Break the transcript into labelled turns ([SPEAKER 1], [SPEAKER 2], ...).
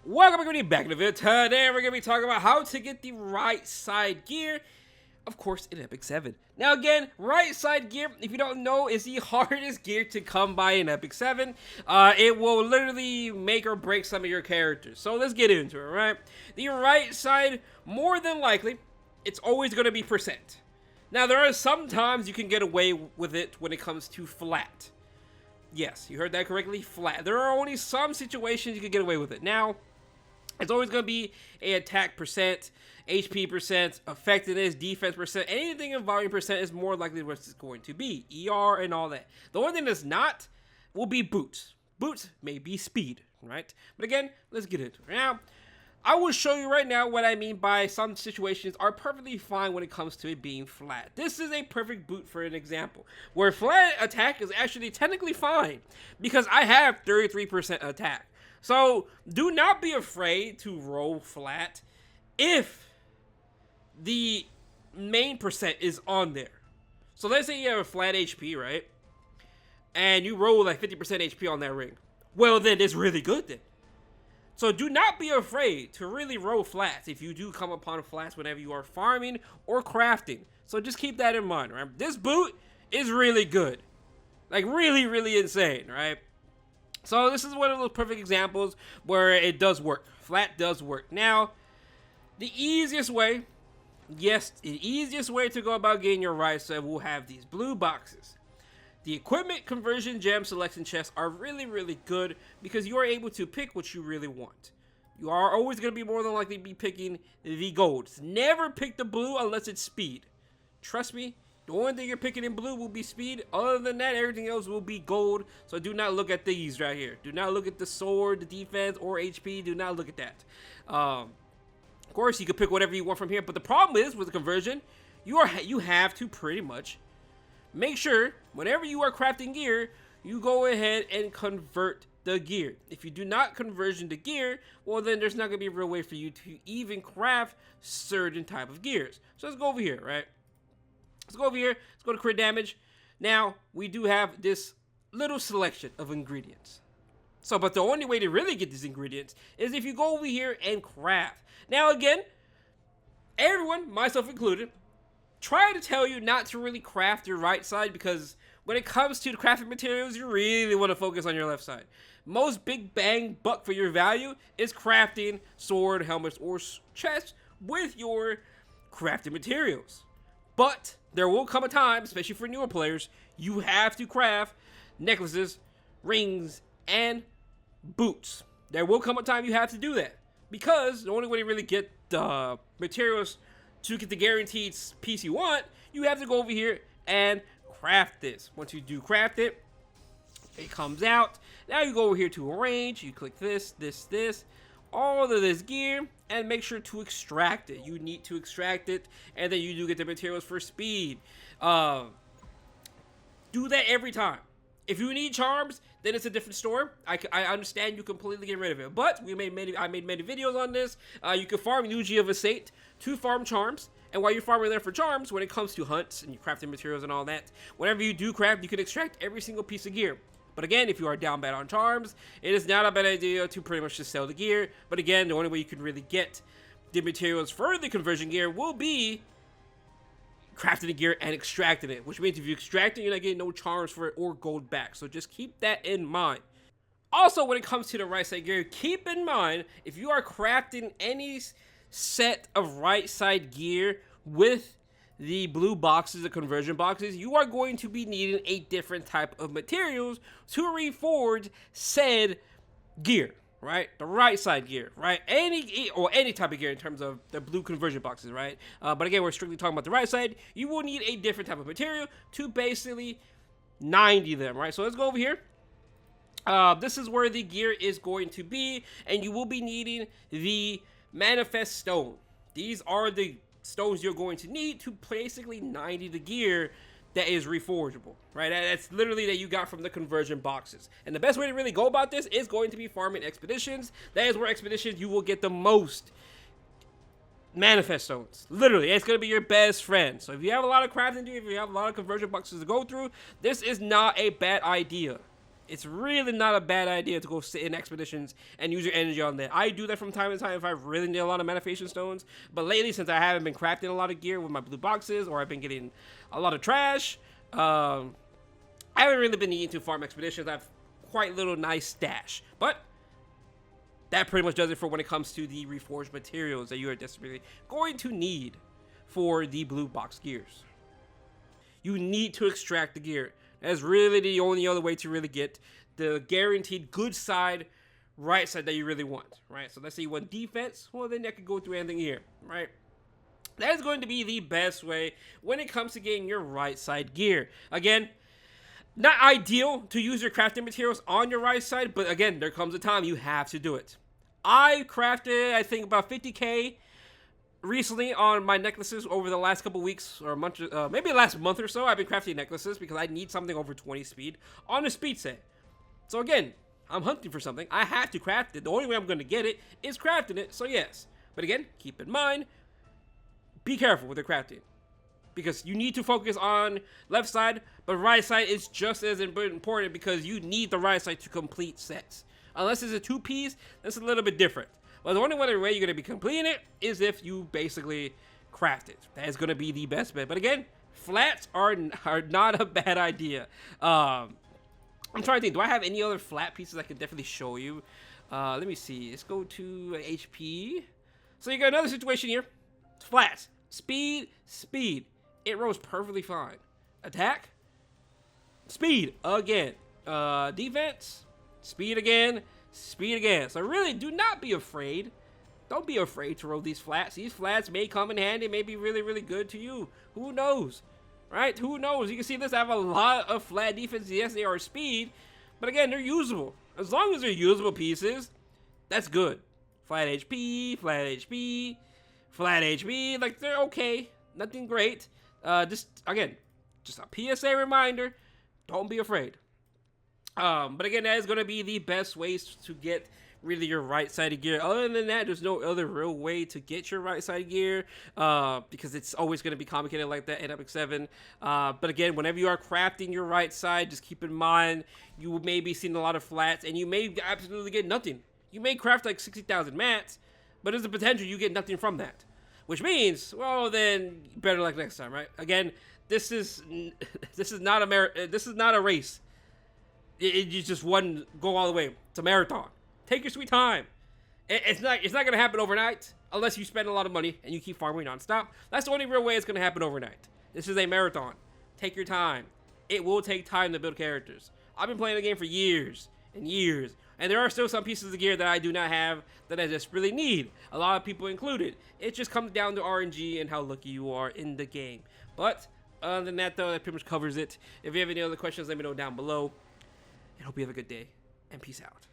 [SPEAKER 1] Welcome everybody back in the video. Today we're going to be talking about how to get the right side gear, of course, in Epic 7. Now again, right side gear, if you don't know, is the hardest gear to come by in Epic 7. It will literally make or break some of your characters. So let's get into it, right? The right side, more than likely, it's always going to be percent. Now there are some times you can get away with it when it comes to flat. Yes, you heard that correctly, flat. There are only some situations you can get away with it. Now, it's always going to be a attack percent, HP percent, effectiveness, defense percent. Anything in volume percent is more likely what it's going to be. ER and all that. The only thing that's not will be boots. Boots may be speed, right? But again, let's get into it. Now, I will show you right now what I mean by some situations are perfectly fine when it comes to it being flat. This is a perfect boot for an example, where flat attack is actually technically fine because I have 33% attack. So do not be afraid to roll flat if the main percent is on there. So let's say you have a flat HP, right? And you roll like 50% HP on that ring. Well, then it's really good then. So do not be afraid to really roll flats if you do come upon flats whenever you are farming or crafting. So just keep that in mind, right? This boot is really good. Like really, really insane, right? So this is one of those perfect examples where it does work. Flat does work. Now, the easiest way, yes, the easiest way to go about getting your right side will have these blue boxes. The equipment conversion gem selection chests are really, really good because you are able to pick what you really want. You are always going to be more than likely be picking the golds. Never pick the blue unless it's speed. Trust me. The only thing you're picking in blue will be speed. Other than that, everything else will be gold. So do not look at these right here. Do not look at the sword, the defense, or HP. Do not look at that. Of course, you can pick whatever you want from here. But the problem is with the conversion, you have to pretty much make sure whenever you are crafting gear, you go ahead and convert the gear. If you do not conversion the gear, well then there's not going to be a real way for you to even craft certain type of gears. So let's go over here, right? Let's go over here. Let's go to crit damage. Now, we do have this little selection of ingredients. So, but the only way to really get these ingredients is if you go over here and craft. Now, again, everyone, myself included, try to tell you not to really craft your right side because when it comes to the crafting materials, you really want to focus on your left side. Most big bang buck for your value is crafting sword, helmets, or chests with your crafting materials. But there will come a time, especially for newer players, you have to craft necklaces, rings, and boots. There will come a time you have to do that. Because the only way to really get the materials to get the guaranteed piece you want, you have to go over here and craft this. Once you do craft it, it comes out. Now you go over here to arrange, you click this, all of this gear, and make sure to extract it. You need to extract it, and then you do get the materials for speed. Do that every time. If you need charms, then it's a different story. I understand you completely get rid of it, but I made many videos on this. You can farm Yuji of Estate to farm charms, and while you're farming there for charms, when it comes to hunts and you crafting materials and all that, whenever you do craft, you can extract every single piece of gear. But again, if you are down bad on charms, it is not a bad idea to pretty much just sell the gear. But again, the only way you can really get the materials for the conversion gear will be crafting the gear and extracting it. Which means if you extract it, you're not getting no charms for it or gold back. So just keep that in mind. Also, when it comes to the right side gear, keep in mind, if you are crafting any set of right side gear with the blue boxes, the conversion boxes, you are going to be needing a different type of materials to reforge said gear, right? The right side gear, right? Any type of gear in terms of the blue conversion boxes, right? But again, we're strictly talking about the right side. You will need a different type of material to basically 90 them, right? So let's go over here. This is where the gear is going to be, and you will be needing the manifest stone. These are the stones you're going to need to basically 90 the gear that is reforgeable, right? That's literally that you got from the conversion boxes. And the best way to really go about this is going to be farming expeditions. That is where expeditions you will get the most manifest stones. Literally, it's going to be your best friend. So if you have a lot of crafting to do, if you have a lot of conversion boxes to go through, this is not a bad idea. it's really not a bad idea to go sit in expeditions and use your energy on that. I do that from time to time if I really need a lot of manifestation stones. But lately, since I haven't been crafting a lot of gear with my blue boxes, or I've been getting a lot of trash, I haven't really been needing to farm expeditions. I have quite little nice stash. But that pretty much does it for when it comes to the reforged materials that you are desperately going to need for the blue box gears. You need to extract the gear. That's really the only other way to really get the guaranteed good side, right side that you really want, right? So let's say you want defense, well then that could go through anything here, right? That is going to be the best way when it comes to getting your right side gear. Again, not ideal to use your crafting materials on your right side, but again, there comes a time you have to do it. I crafted, I think, about 50k recently on my necklaces over the last couple weeks or a month, maybe last month or so. I've been crafting necklaces because I need something over 20 speed on a speed set. So again, I'm hunting for something. I have to craft it. The only way I'm going to get it is crafting it. So yes, but again, keep in mind, be careful with the crafting because you need to focus on left side, but right side is just as important because you need the right side to complete sets. Unless it's a 2-piece, that's a little bit different. Well, the only other way you're going to be completing it is if you basically craft it. That is going to be the best bet. But again, flats are not a bad idea. I'm trying to think. Do I have any other flat pieces I can definitely show you? Let me see. Let's go to HP. So you got another situation here. Flats. Speed. Speed. It rolls perfectly fine. Attack. Speed. Again. Defense. Speed again. Speed again. So really, do not be afraid. Don't be afraid to roll these flats. These flats may come in handy, may be really, really good to you. Who knows? Right? Who knows? You can see this. I have a lot of flat defense. Yes, they are speed. But again, they're usable. As long as they're usable pieces, that's good. Flat HP, flat HP, flat HP. Like, they're okay. Nothing great. Again, just a PSA reminder. Don't be afraid. But again, that is going to be the best ways to get really your right side gear. Other than that, there's no other real way to get your right side gear, because it's always going to be complicated like that in Epic 7. But again, whenever you are crafting your right side, just keep in mind, you may be seeing a lot of flats, and you may absolutely get nothing. You may craft like 60,000 mats, but there's a potential you get nothing from that. Which means, well, then better luck next time, right? Again, this is not a race. You just one go all the way. It's a marathon. Take your sweet time. It's not gonna happen overnight unless you spend a lot of money and you keep farming nonstop. That's the only real way it's gonna happen overnight. This is a marathon. Take your time. It will take time to build characters. I've been playing the game for years and years, and there are still some pieces of gear that I do not have that I just really need. A lot of people included. It just comes down to RNG and how lucky you are in the game. But other than that, though, that pretty much covers it. If you have any other questions, let me know down below. And hope you have a good day, and peace out.